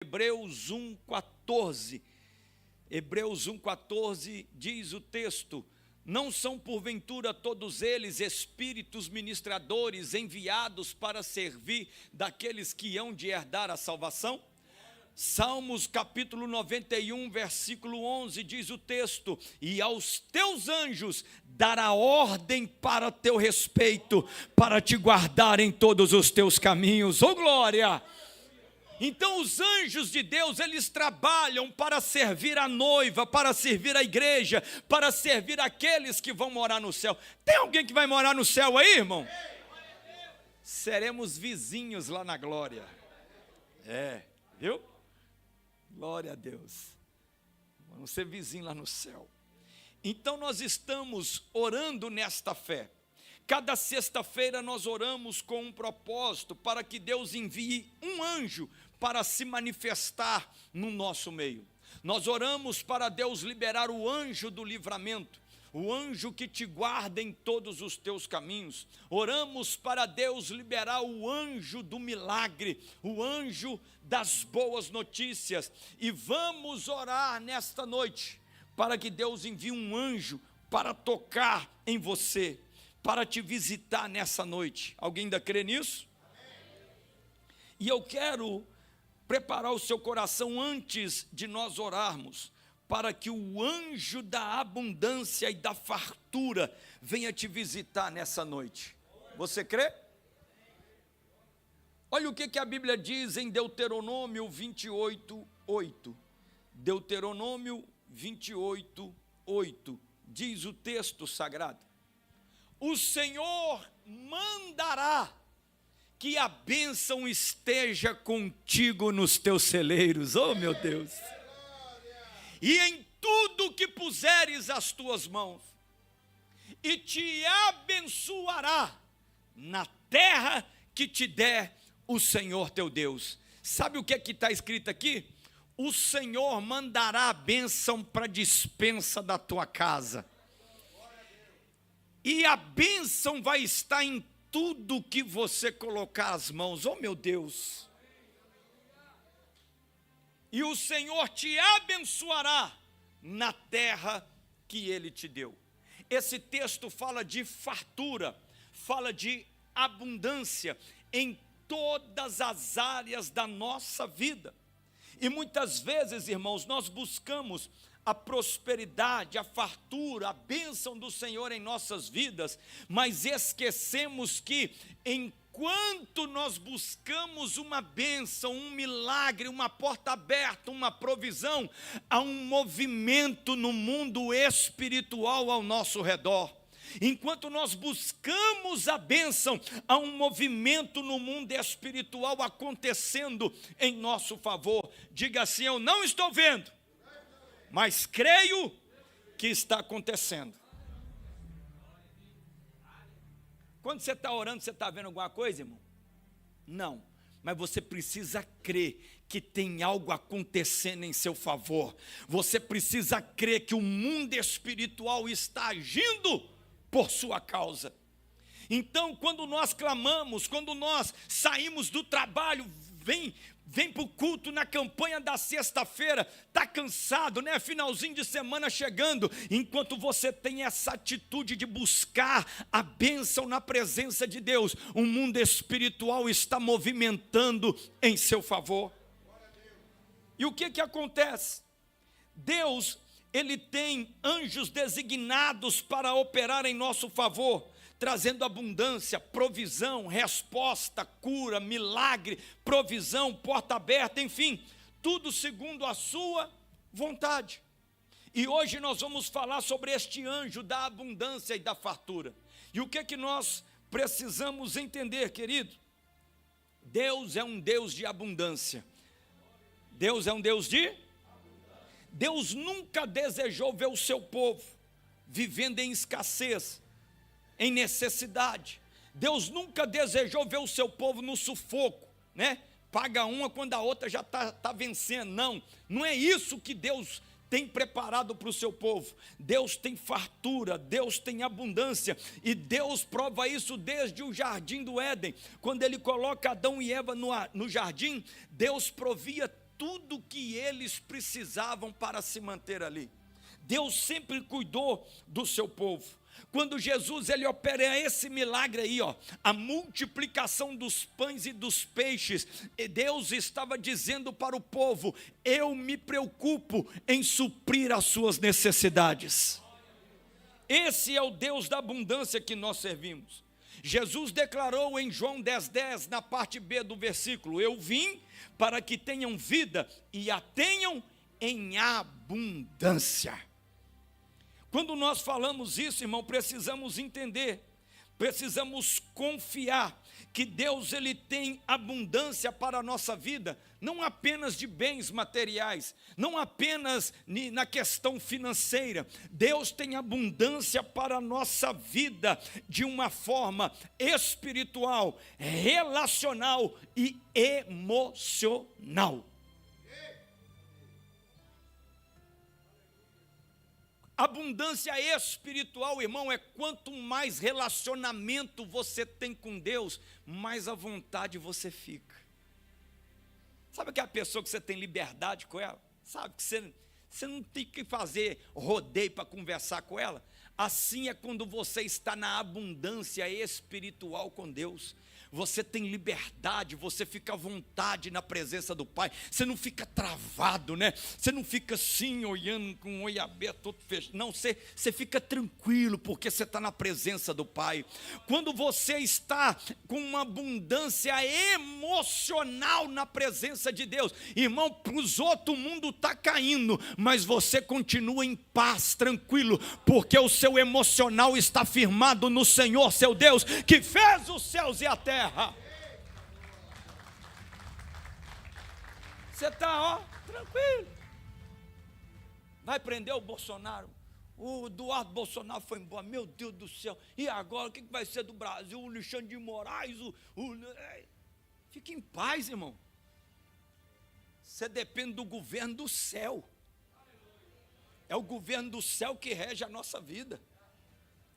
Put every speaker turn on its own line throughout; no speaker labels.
Hebreus 1,14. Hebreus 1,14 diz o texto: não são porventura todos eles espíritos ministradores enviados para servir daqueles que hão de herdar a salvação? Salmos capítulo 91, versículo 11 diz o texto: e aos teus anjos dará ordem para teu respeito, para te guardar em todos os teus caminhos. Oh glória! Então os anjos de Deus, eles trabalham para servir a noiva, para servir a igreja, para servir aqueles que vão morar no céu. Tem alguém que vai morar no céu aí, irmão? Seremos vizinhos lá na glória. Viu? Glória a Deus. Vamos ser vizinhos lá no céu. Então nós estamos orando nesta fé. Cada sexta-feira nós oramos com um propósito, para que Deus envie um anjo para se manifestar no nosso meio. Nós oramos para Deus liberar o anjo do livramento, o anjo que te guarda em todos os teus caminhos. Oramos para Deus liberar o anjo do milagre, o anjo das boas notícias. E vamos orar nesta noite, para que Deus envie um anjo para tocar em você, para te visitar nessa noite. Alguém ainda crê nisso? E eu quero preparar o seu coração antes de nós orarmos, para que o anjo da abundância e da fartura venha te visitar nessa noite. Você crê? Olha o que a Bíblia diz em Deuteronômio 28, 8. Deuteronômio 28, 8. Diz o texto sagrado: o Senhor mandará que a bênção esteja contigo nos teus celeiros. Oh meu Deus! E em tudo que puseres as tuas mãos, e te abençoará na terra que te der o Senhor teu Deus. Sabe o que está escrito aqui? O Senhor mandará a bênção para a despensa da tua casa. E a bênção vai estar em tudo que você colocar as mãos. Oh meu Deus! E o Senhor te abençoará na terra que Ele te deu. Esse texto fala de fartura, fala de abundância em todas as áreas da nossa vida. E muitas vezes, irmãos, nós buscamos a prosperidade, a fartura, a bênção do Senhor em nossas vidas, mas esquecemos que enquanto nós buscamos uma bênção, um milagre, uma porta aberta, uma provisão, há um movimento no mundo espiritual ao nosso redor. Enquanto nós buscamos a bênção, há um movimento no mundo espiritual acontecendo em nosso favor. Diga assim: eu não estou vendo, mas creio que está acontecendo. Quando você está orando, você está vendo alguma coisa, irmão? Não, mas você precisa crer que tem algo acontecendo em seu favor. Você precisa crer que o mundo espiritual está agindo por sua causa. Então, quando nós clamamos, quando nós saímos do trabalho, vem para o culto na campanha da sexta-feira, está cansado, né? Finalzinho de semana chegando. Enquanto você tem essa atitude de buscar a bênção na presença de Deus, o mundo espiritual está movimentando em seu favor. E o que acontece? Deus, Ele tem anjos designados para operar em nosso favor, trazendo abundância, provisão, resposta, cura, milagre, provisão, porta aberta, enfim, tudo segundo a sua vontade. E hoje nós vamos falar sobre este anjo da abundância e da fartura. E o que nós precisamos entender, querido? Deus é um Deus de abundância. Deus é um Deus de? Deus nunca desejou ver o seu povo vivendo em escassez, em necessidade. Deus nunca desejou ver o seu povo no sufoco, né? Paga uma quando a outra já está vencendo. Não é isso que Deus tem preparado para o seu povo. Deus tem fartura, Deus tem abundância, e Deus prova isso desde o jardim do Éden. Quando Ele coloca Adão e Eva no jardim, Deus provia tudo que eles precisavam para se manter ali. Deus sempre cuidou do seu povo. Quando Jesus ele opera esse milagre aí, a multiplicação dos pães e dos peixes, Deus estava dizendo para o povo: eu me preocupo em suprir as suas necessidades. Esse é o Deus da abundância que nós servimos. Jesus declarou em João 10:10, na parte B do versículo: eu vim para que tenham vida e a tenham em abundância. Quando nós falamos isso, irmão, precisamos entender, precisamos confiar que Deus ele tem abundância para a nossa vida, não apenas de bens materiais, não apenas na questão financeira. Deus tem abundância para a nossa vida de uma forma espiritual, relacional e emocional. Abundância espiritual, irmão, é quanto mais relacionamento você tem com Deus, mais à vontade você fica. Sabe aquela pessoa que você tem liberdade com ela? Sabe que você não tem que fazer rodeio para conversar com ela? Assim é quando você está na abundância espiritual com Deus. Você tem liberdade, você fica à vontade na presença do Pai. Você não fica travado, né? Você não fica assim, olhando com o olho aberto, todo fechado. Não, você fica tranquilo, porque você está na presença do Pai. Quando você está com uma abundância emocional na presença de Deus, irmão, para os outros o mundo está caindo, mas você continua em paz, tranquilo, porque o seu emocional está firmado no Senhor, seu Deus, que fez os céus e a terra. Você está, tranquilo. Vai prender o Bolsonaro. O Eduardo Bolsonaro foi embora. Meu Deus do céu. E agora o que vai ser do Brasil? O Alexandre de Moraes. Fique em paz, irmão. Você depende do governo do céu. É o governo do céu que rege a nossa vida.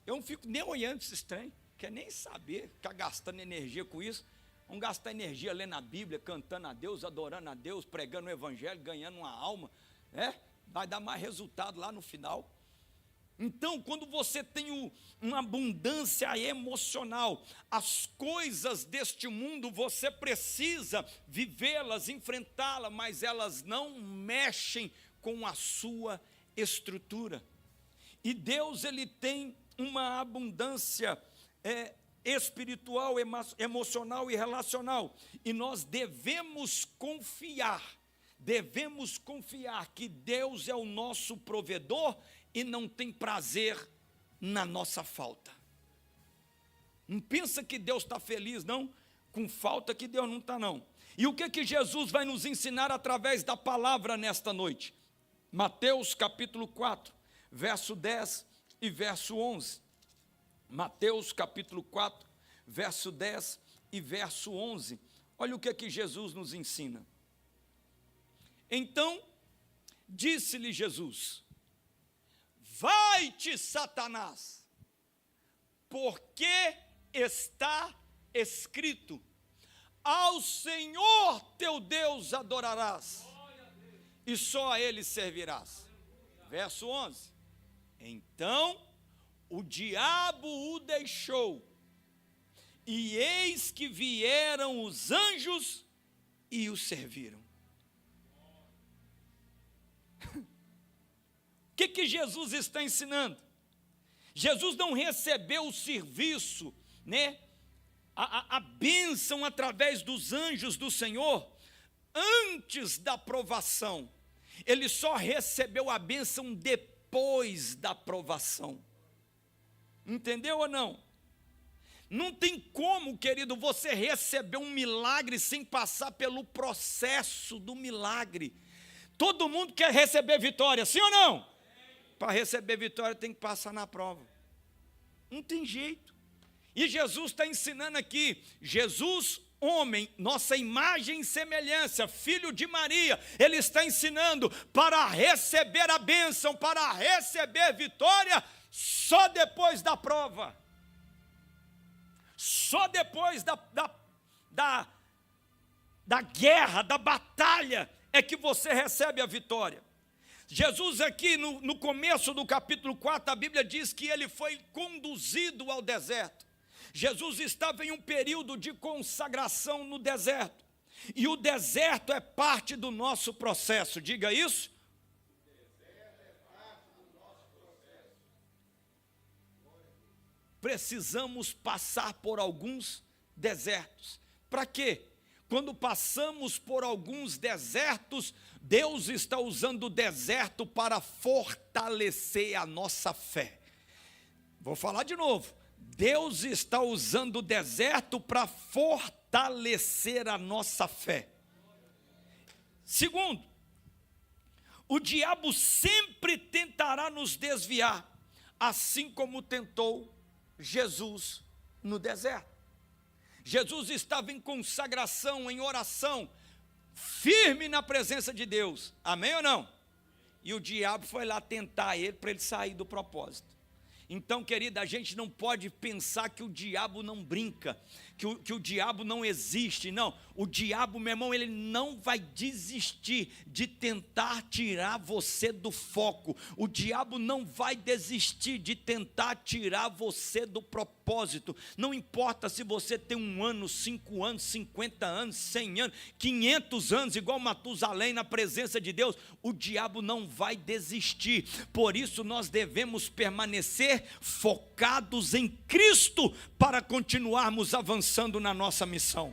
Eu não fico nem olhando esses trem. Quer nem saber, ficar gastando energia com isso. Vamos gastar energia lendo a Bíblia, cantando a Deus, adorando a Deus, pregando o Evangelho, ganhando uma alma, vai dar mais resultado lá no final. Então, quando você tem uma abundância emocional, as coisas deste mundo você precisa vivê-las, enfrentá-las, mas elas não mexem com a sua estrutura. E Deus ele tem uma abundância espiritual, emocional e relacional, e nós devemos confiar que Deus é o nosso provedor e não tem prazer na nossa falta. Não pensa que Deus está feliz, não, com falta, que Deus não está, não. E o que Jesus vai nos ensinar através da palavra nesta noite? Mateus capítulo 4, verso 10 e verso 11. Mateus capítulo 4, verso 10 e verso 11. Olha o que Jesus nos ensina. Então, disse-lhe Jesus: vai-te, Satanás, porque está escrito: ao Senhor teu Deus adorarás, e só a Ele servirás. Verso 11. Então o diabo o deixou, e eis que vieram os anjos e o serviram. O que Jesus está ensinando? Jesus não recebeu o serviço, a bênção através dos anjos do Senhor antes da provação. Ele só recebeu a bênção depois da provação. Entendeu ou não? Não tem como, querido, você receber um milagre sem passar pelo processo do milagre. Todo mundo quer receber vitória, sim ou não? Para receber vitória tem que passar na prova. Não tem jeito. E Jesus está ensinando aqui, Jesus, homem, nossa imagem e semelhança, filho de Maria, ele está ensinando para receber a bênção, para receber vitória, só depois da prova. Só depois da guerra, da batalha, é que você recebe a vitória. Jesus aqui no começo do capítulo 4, a Bíblia diz que ele foi conduzido ao deserto. Jesus estava em um período de consagração no deserto. E o deserto é parte do nosso processo, diga isso. Precisamos passar por alguns desertos. Para quê? Quando passamos por alguns desertos, Deus está usando o deserto para fortalecer a nossa fé. Vou falar de novo. Deus está usando o deserto para fortalecer a nossa fé. Segundo, o diabo sempre tentará nos desviar, assim como tentou Jesus no deserto. Jesus estava em consagração, em oração, firme na presença de Deus, amém ou não? E o diabo foi lá tentar ele para ele sair do propósito. Então, querida, a gente não pode pensar que o diabo não brinca, que o diabo não existe. Não, o diabo, meu irmão, ele não vai desistir de tentar tirar você do foco. O diabo não vai desistir de tentar tirar você do propósito. Não importa se você tem 1 ano, 5 anos, 50 anos, 100 anos, 500 anos, igual Matusalém na presença de Deus, o diabo não vai desistir. Por isso nós devemos permanecer focados em Cristo para continuarmos avançando na nossa missão.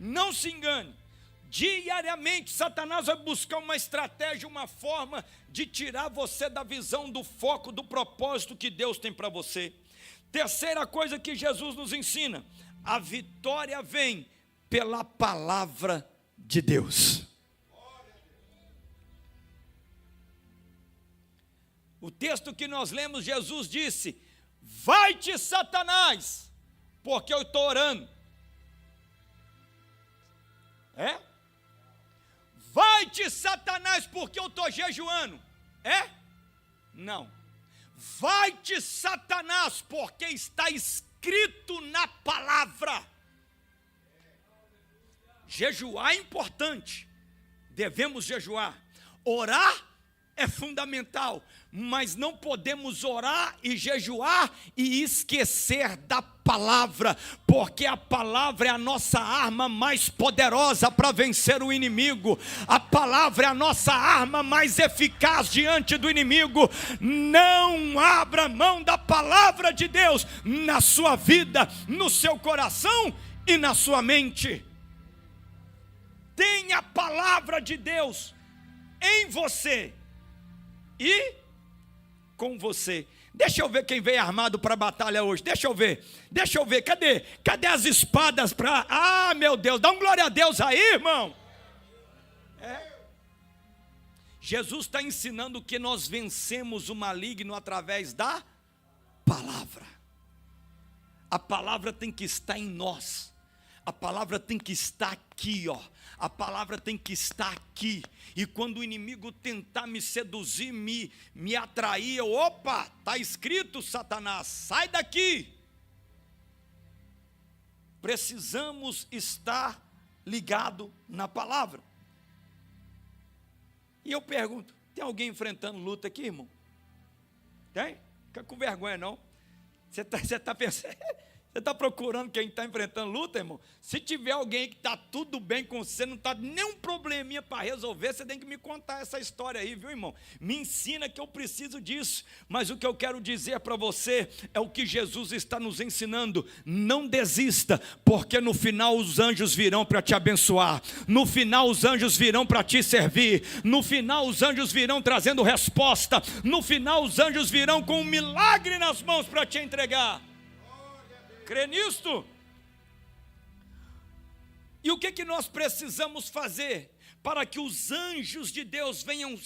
Não se engane, diariamente Satanás vai buscar uma estratégia, uma forma de tirar você da visão, do foco, do propósito que Deus tem para você. Terceira coisa que Jesus nos ensina: a vitória vem pela palavra de Deus. O texto que nós lemos, Jesus disse: vai-te, Satanás, porque eu estou orando. Vai-te, Satanás, porque eu estou jejuando. Não. Vai-te, Satanás, porque está escrito na palavra. Jejuar é importante, devemos jejuar. Orar é fundamental, mas não podemos orar e jejuar e esquecer da palavra, porque a palavra é a nossa arma mais poderosa para vencer o inimigo. A palavra é a nossa arma mais eficaz diante do inimigo. Não abra mão da palavra de Deus na sua vida, no seu coração e na sua mente. Tenha a palavra de Deus em você e com você. Deixa eu ver quem veio armado para a batalha hoje. Deixa eu ver. Cadê as espadas para... Ah, meu Deus, dá um glória a Deus aí, irmão. Jesus está ensinando que nós vencemos o maligno através da palavra. A palavra tem que estar em nós. A palavra tem que estar aqui, ó. A palavra tem que estar aqui. E quando o inimigo tentar me seduzir, me atrair, opa, está escrito, Satanás, sai daqui. Precisamos estar ligado na palavra. E eu pergunto, tem alguém enfrentando luta aqui, irmão? Tem? Fica com vergonha não. Você está pensando... Você está procurando quem está enfrentando luta, irmão? Se tiver alguém que está tudo bem com você, não está nenhum probleminha para resolver, você tem que me contar essa história aí, viu, irmão? Me ensina que eu preciso disso. Mas o que eu quero dizer para você é o que Jesus está nos ensinando. Não desista, porque no final os anjos virão para te abençoar. No final os anjos virão para te servir. No final os anjos virão trazendo resposta. No final os anjos virão com um milagre nas mãos para te entregar. Crê nisto? E o que nós precisamos fazer para que os anjos de Deus venham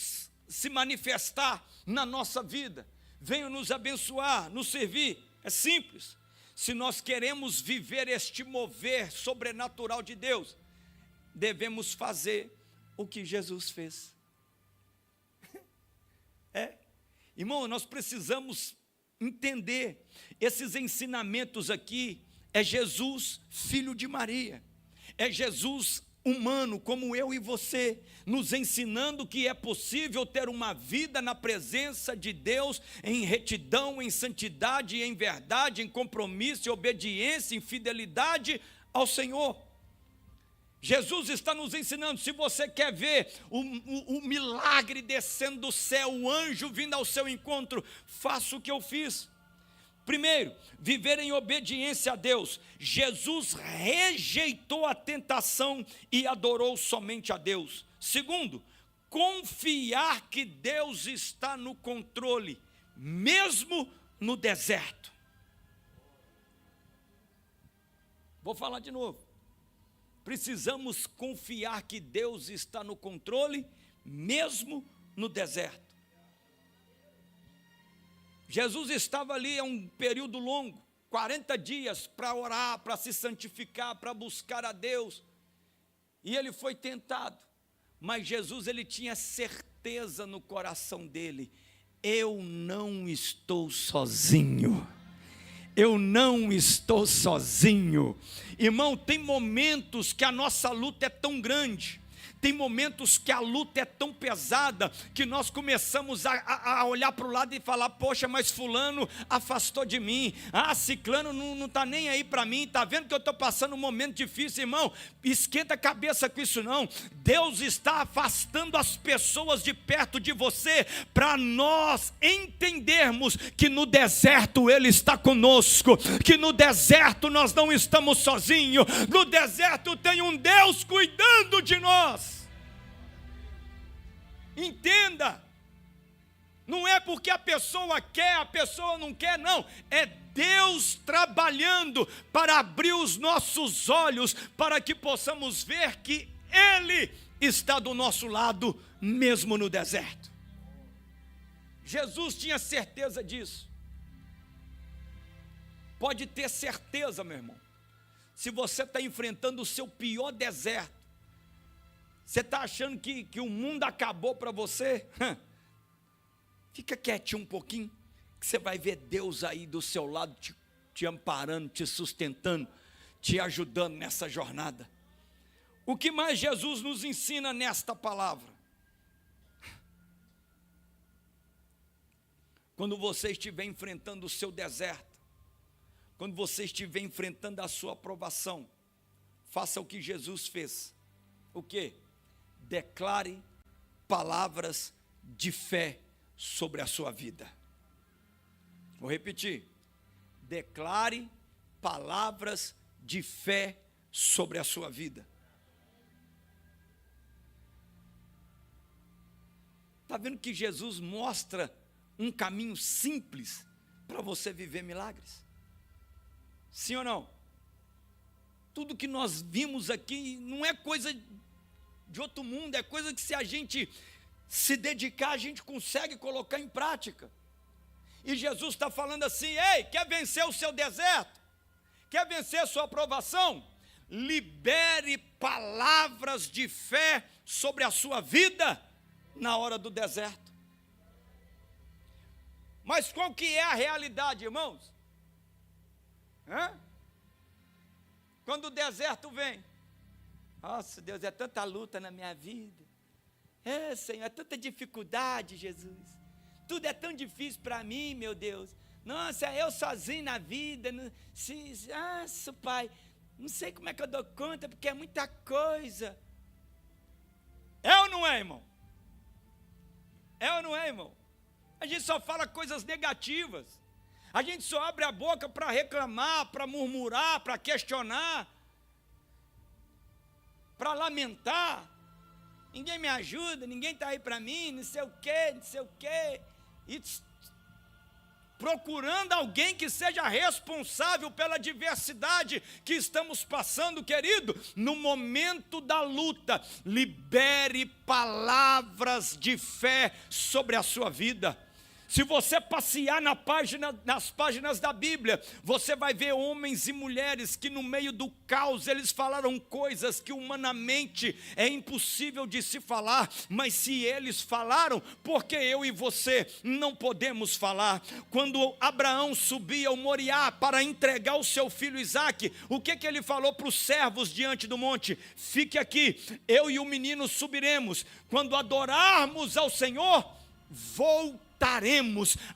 se manifestar na nossa vida, venham nos abençoar, nos servir? É simples. Se nós queremos viver este mover sobrenatural de Deus, devemos fazer o que Jesus fez. Irmão, nós precisamos entender, esses ensinamentos aqui, é Jesus, filho de Maria, é Jesus humano como eu e você, nos ensinando que é possível ter uma vida na presença de Deus, em retidão, em santidade, em verdade, em compromisso, em obediência, em fidelidade ao Senhor. Jesus está nos ensinando, se você quer ver o milagre descendo do céu, o anjo vindo ao seu encontro, faça o que eu fiz. Primeiro, viver em obediência a Deus. Jesus rejeitou a tentação e adorou somente a Deus. Segundo, confiar que Deus está no controle, mesmo no deserto. Vou falar de novo. Precisamos confiar que Deus está no controle, mesmo no deserto. Jesus estava ali há um período longo, 40 dias, para orar, para se santificar, para buscar a Deus. E ele foi tentado. Mas Jesus, ele tinha certeza no coração dele: eu não estou sozinho. Eu não estou sozinho. Irmão, tem momentos que a nossa luta é tão grande, tem momentos que a luta é tão pesada, que nós começamos a olhar para o lado e falar: poxa, mas fulano afastou de mim, ciclano não está nem aí para mim, está vendo que eu estou passando um momento difícil. Irmão, esquenta a cabeça com isso não. Deus está afastando as pessoas de perto de você, para nós entendermos que no deserto Ele está conosco, que no deserto nós não estamos sozinhos, no deserto tem um Deus cuidando de nós. Entenda, não é porque a pessoa quer, a pessoa não quer, não, é Deus trabalhando para abrir os nossos olhos, para que possamos ver que Ele está do nosso lado, mesmo no deserto. Jesus tinha certeza disso. Pode ter certeza, meu irmão, se você está enfrentando o seu pior deserto, você está achando que o mundo acabou para você? Fica quietinho um pouquinho, que você vai ver Deus aí do seu lado, te amparando, te sustentando, te ajudando nessa jornada. O que mais Jesus nos ensina nesta palavra? Quando você estiver enfrentando o seu deserto, quando você estiver enfrentando a sua aprovação, faça o que Jesus fez. O quê? Declare palavras de fé sobre a sua vida. Vou repetir. Declare palavras de fé sobre a sua vida. Está vendo que Jesus mostra um caminho simples para você viver milagres? Sim ou não? Tudo que nós vimos aqui não é coisa de outro mundo, é coisa que, se a gente se dedicar, a gente consegue colocar em prática. E Jesus está falando assim: ei, quer vencer o seu deserto? Quer vencer a sua aprovação? Libere palavras de fé sobre a sua vida na hora do deserto. Mas qual que é a realidade, irmãos? Quando o deserto vem, nossa, Deus, é tanta luta na minha vida. Senhor, é tanta dificuldade, Jesus. Tudo é tão difícil para mim, meu Deus. Nossa, eu sozinho na vida. Nossa, Pai, não sei como é que eu dou conta, porque é muita coisa. É ou não é, irmão? É ou não é, irmão? A gente só fala coisas negativas. A gente só abre a boca para reclamar, para murmurar, para questionar, para lamentar. Ninguém me ajuda, ninguém está aí para mim, não sei o quê. E procurando alguém que seja responsável pela adversidade que estamos passando, querido. No momento da luta, libere palavras de fé sobre a sua vida. Se você passear nas páginas da Bíblia, você vai ver homens e mulheres que no meio do caos, eles falaram coisas que humanamente é impossível de se falar, mas se eles falaram, por que eu e você não podemos falar? Quando Abraão subia ao Moriá para entregar o seu filho Isaque, o que ele falou para os servos diante do monte? Fique aqui, eu e o menino subiremos, quando adorarmos ao Senhor, voltaremos.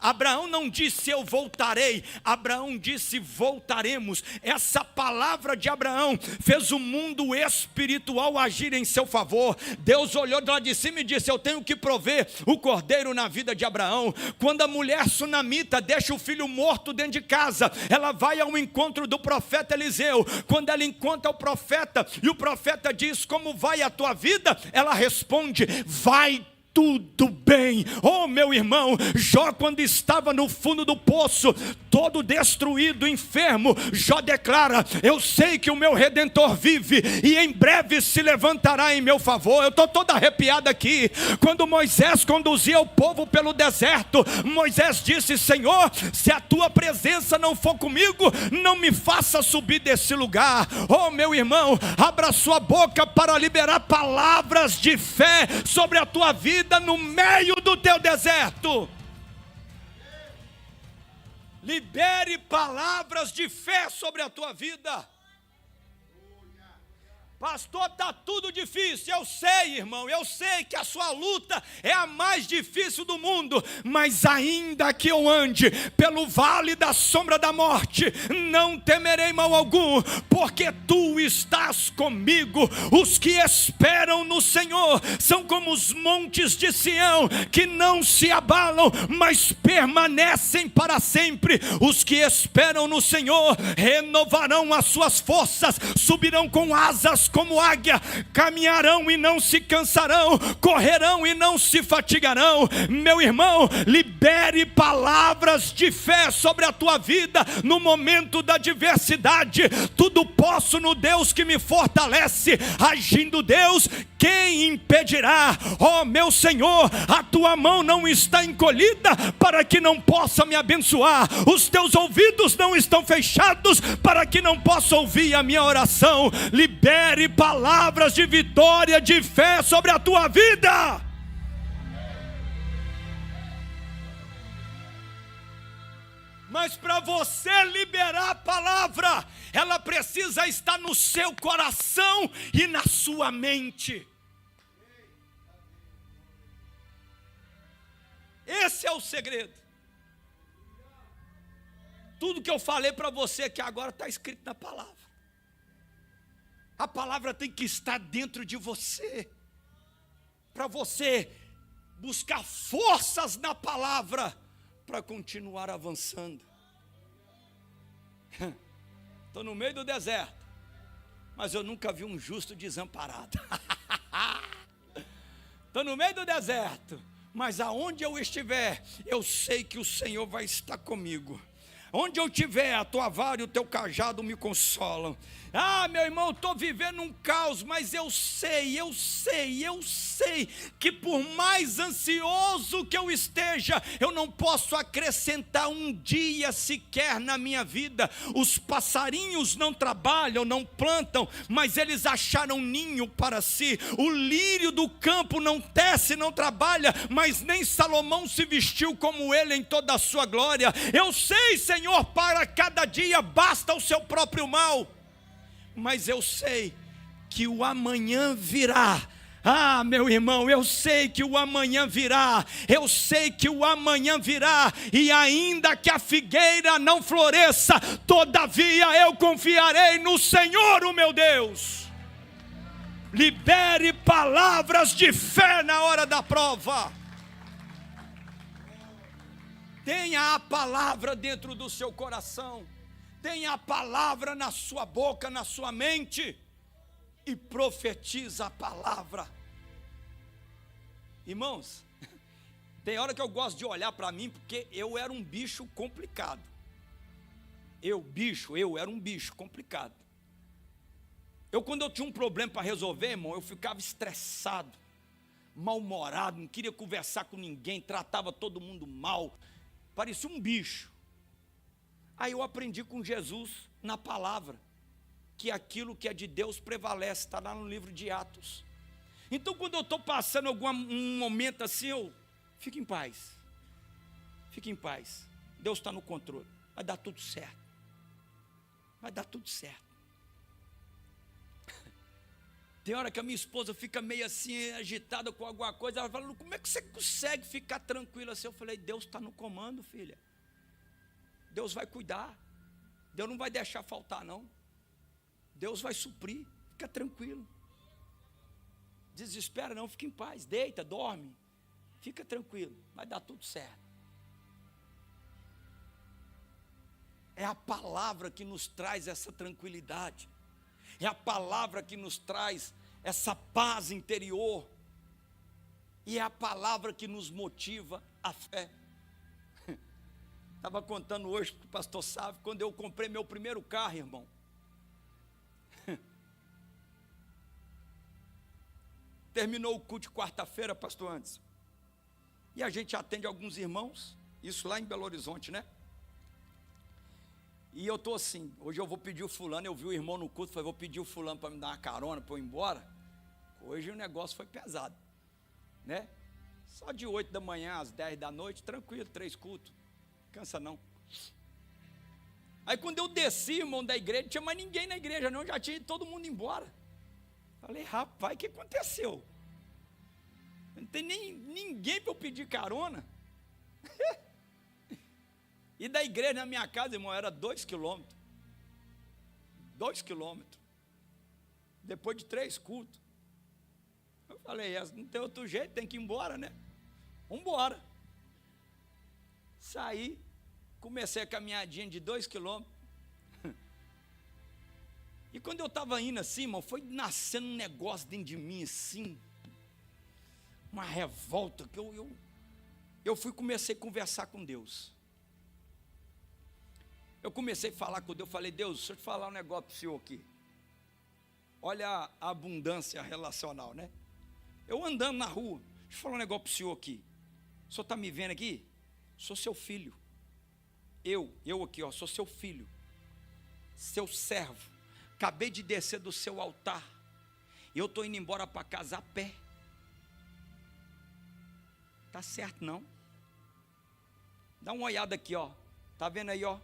Abraão não disse eu voltarei, Abraão disse voltaremos. Essa palavra de Abraão fez o mundo espiritual agir em seu favor. Deus olhou de lá de cima e disse: eu tenho que prover o cordeiro na vida de Abraão. Quando a mulher sunamita deixa o filho morto dentro de casa, ela vai ao encontro do profeta Eliseu. Quando ela encontra o profeta e o profeta diz: como vai a tua vida? Ela responde: vai tudo bem. Oh, meu irmão, Jó, quando estava no fundo do poço, todo destruído, enfermo, Jó declara: eu sei que o meu Redentor vive e em breve se levantará em meu favor. Eu estou todo arrepiado aqui. Quando Moisés conduzia o povo pelo deserto, Moisés disse: Senhor, se a tua presença não for comigo, não me faça subir desse lugar. Oh, meu irmão, abra sua boca para liberar palavras de fé sobre a tua vida no meio do teu deserto. Libere palavras de fé sobre a tua vida. Pastor, está tudo difícil. Eu sei, irmão, eu sei que a sua luta é a mais difícil do mundo, mas ainda que eu ande pelo vale da sombra da morte, não temerei mal algum, porque tu estás comigo. Os que esperam no Senhor são como os montes de Sião, que não se abalam, mas permanecem para sempre. Os que esperam no Senhor renovarão as suas forças, subirão com asas como águia, caminharão e não se cansarão, correrão e não se fatigarão. Meu irmão, libere palavras de fé sobre a tua vida no momento da adversidade. Tudo posso no Deus que me fortalece. Agindo Deus, quem impedirá? Oh, meu Senhor, a tua mão não está encolhida para que não possa me abençoar, os teus ouvidos não estão fechados para que não possa ouvir a minha oração. Libere palavras de vitória, de fé sobre a tua vida. Mas para você liberar a palavra, ela precisa estar no seu coração e na sua mente. Esse é o segredo. Tudo que eu falei para você aqui agora está escrito na palavra. A palavra tem que estar dentro de você, para você buscar forças na palavra, para continuar avançando. Estou no meio do deserto, mas eu nunca vi um justo desamparado. Estou no meio do deserto, mas aonde eu estiver, eu sei que o Senhor vai estar comigo. Onde eu estiver, a tua vara e o teu cajado me consolam. Ah, meu irmão, estou vivendo um caos, mas eu sei que por mais ansioso que eu esteja, eu não posso acrescentar um dia sequer na minha vida. Os passarinhos não trabalham, não plantam, mas eles acharam ninho para si. O lírio do campo não tece, não trabalha, mas nem Salomão se vestiu como ele em toda a sua glória. Eu sei, Senhor, para cada dia basta o seu próprio mal, mas eu sei que o amanhã virá. Ah, meu irmão, eu sei que o amanhã virá, eu sei que o amanhã virá, e ainda que a figueira não floresça, todavia eu confiarei no Senhor, o meu Deus. Libere palavras de fé na hora da prova. Tenha a palavra dentro do seu coração, tenha a palavra na sua boca, na sua mente, e profetiza a palavra. Irmãos, tem hora que eu gosto de olhar para mim, porque eu era um bicho complicado. Eu era um bicho complicado. Quando eu tinha um problema para resolver, irmão, eu ficava estressado. mal-humorado, não queria conversar com ninguém, tratava todo mundo mal, parecia um bicho. Aí eu aprendi com Jesus na palavra, que aquilo que é de Deus prevalece, está lá no livro de Atos. Então quando eu estou passando um momento assim, eu fico em paz. Fique em paz. Deus está no controle. Vai dar tudo certo. Vai dar tudo certo. Tem hora que a minha esposa fica meio assim, agitada com alguma coisa. Ela fala, como é que você consegue ficar tranquila assim? Eu falei, Deus está no comando, filha. Deus vai cuidar. Deus não vai deixar faltar, não. Deus vai suprir. Fica tranquilo. Desespera não, fica em paz. Deita, dorme. Fica tranquilo. Vai dar tudo certo. É a palavra que nos traz essa tranquilidade. É a palavra que nos traz essa paz interior. E é a palavra que nos motiva a fé. Estava contando hoje para o pastor Sávio, quando eu comprei meu primeiro carro, irmão. Terminou o culto de quarta-feira, pastor Anderson. E a gente atende alguns irmãos, isso lá em Belo Horizonte, né? E eu estou assim, hoje eu vou pedir o fulano, eu vi o irmão no culto, falei, vou pedir o fulano para me dar uma carona, para eu ir embora. Hoje o negócio foi pesado, né? Só de 8 da manhã às 10 da noite, tranquilo, 3 cultos, cansa não. Aí quando eu desci, irmão, da igreja, não tinha mais ninguém na igreja não, já tinha ido todo mundo embora. Falei, rapaz, o que aconteceu? Não tem nem ninguém para eu pedir carona. E da igreja na minha casa, irmão, era 2 quilômetros. 2 quilômetros. Depois de 3 cultos. Eu falei, não tem outro jeito, tem que ir embora, né? Vamos embora. Saí, comecei a caminhadinha de 2 quilômetros. E quando eu estava indo assim, irmão, foi nascendo um negócio dentro de mim assim. Uma revolta que eu comecei a conversar com Deus. Eu comecei a falar com Deus, falei, Deus, deixa eu te falar um negócio para o senhor aqui. Olha a abundância relacional, né? Eu andando na rua, deixa eu falar um negócio para o senhor aqui. O senhor está me vendo aqui? Sou seu filho. Eu aqui, ó, sou seu filho. Seu servo. Acabei de descer do seu altar. E eu estou indo embora para casa a pé. Tá certo não? Dá uma olhada aqui, ó. Tá vendo aí, ó?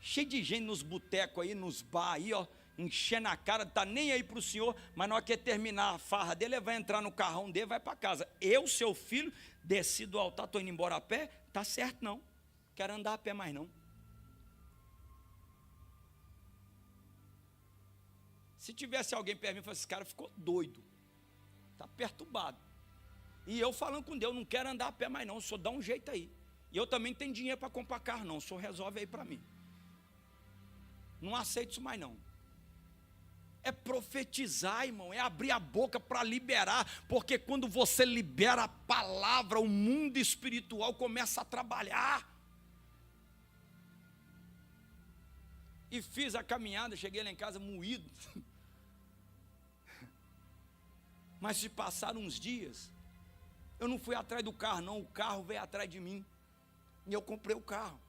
Cheio de gente nos botecos aí, nos bar aí, ó, enchendo a cara, tá nem aí para o senhor, mas na hora que ele terminar a farra dele, ele vai entrar no carrão dele, vai para casa. Eu, seu filho, desci do altar, estou indo embora a pé, tá certo não, quero andar a pé mais não. Se tivesse alguém perto de mim, esse cara ficou doido, está perturbado. E eu falando com Deus, não quero andar a pé mais não, o senhor dá um jeito aí. E eu também não tenho dinheiro para comprar carro não, o senhor resolve aí para mim. Não aceito isso mais não. É profetizar, irmão, é abrir a boca para liberar, porque quando você libera a palavra, o mundo espiritual começa a trabalhar. E fiz a caminhada, cheguei lá em casa moído. Mas se passaram uns dias, eu não fui atrás do carro não, o carro veio atrás de mim. E eu comprei o carro.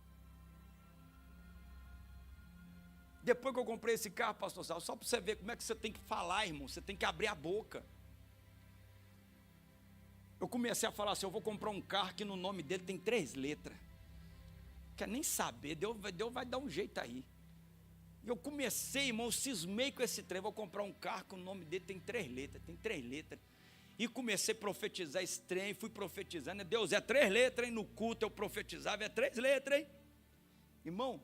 Depois que eu comprei esse carro, pastor Sal, só para você ver como é que você tem que falar, irmão, você tem que abrir a boca. Eu comecei a falar assim, eu vou comprar um carro que no nome dele tem 3 letras. Quer nem saber, Deus vai dar um jeito aí. E eu comecei, irmão, eu cismei com esse trem, vou comprar um carro que o nome dele tem 3 letras, E comecei a profetizar esse trem, fui profetizando, Deus, é 3 letras, hein? No culto eu profetizava, é 3 letras, hein? Irmão,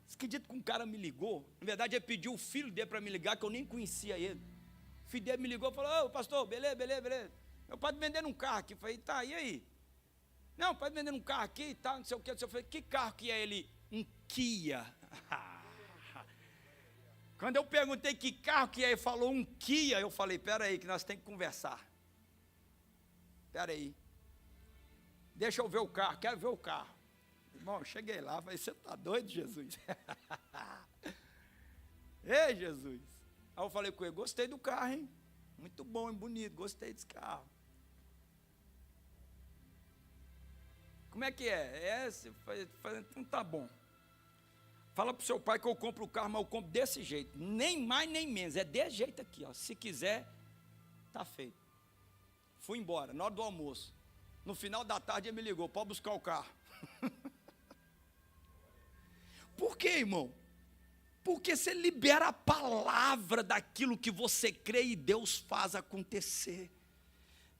você acredita que um cara me ligou? Na verdade, ele pediu o filho dele para me ligar, que eu nem conhecia ele. O filho dele me ligou e falou, ô pastor, beleza. Meu pai tá vendendo um carro aqui. Eu falei, tá, e aí? Não, o pai tá vendendo um carro aqui e tal, não sei o que. Eu falei, que carro que é ele? Um Kia. Quando eu perguntei que carro que é, ele falou um Kia. Eu falei, peraí, que nós temos que conversar. Peraí. Deixa eu ver o carro, quero ver o carro. Irmão, cheguei lá, falei, você está doido, Jesus? Ei, Jesus. Aí eu falei com ele, gostei do carro, hein? Muito bom, hein? Bonito, gostei desse carro. como é que é? Então tá bom. Fala para o seu pai que eu compro o carro, mas eu compro desse jeito. Nem mais, nem menos. É desse jeito aqui, ó. Se quiser, tá feito. Fui embora, na hora do almoço. No final da tarde ele me ligou, pode buscar o carro. Por quê, irmão? Porque você libera a palavra daquilo que você crê e Deus faz acontecer.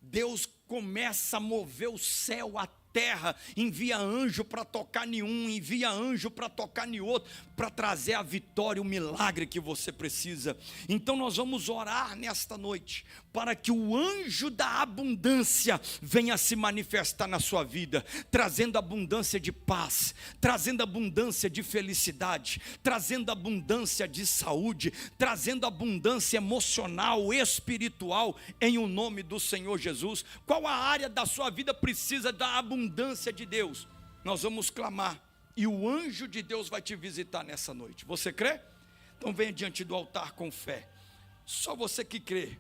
Deus começa a mover o céu, a terra, envia anjo para tocar em um, envia anjo para tocar em outro, para trazer a vitória, o milagre que você precisa. Então nós vamos orar nesta noite, para que o anjo da abundância venha se manifestar na sua vida, trazendo abundância de paz, trazendo abundância de felicidade, trazendo abundância de saúde, trazendo abundância emocional, espiritual, em o nome do Senhor Jesus. Qual a área da sua vida precisa da abundância de Deus? Nós vamos clamar, e o anjo de Deus vai te visitar nessa noite. Você crê? Então venha diante do altar com fé. Só você que crê.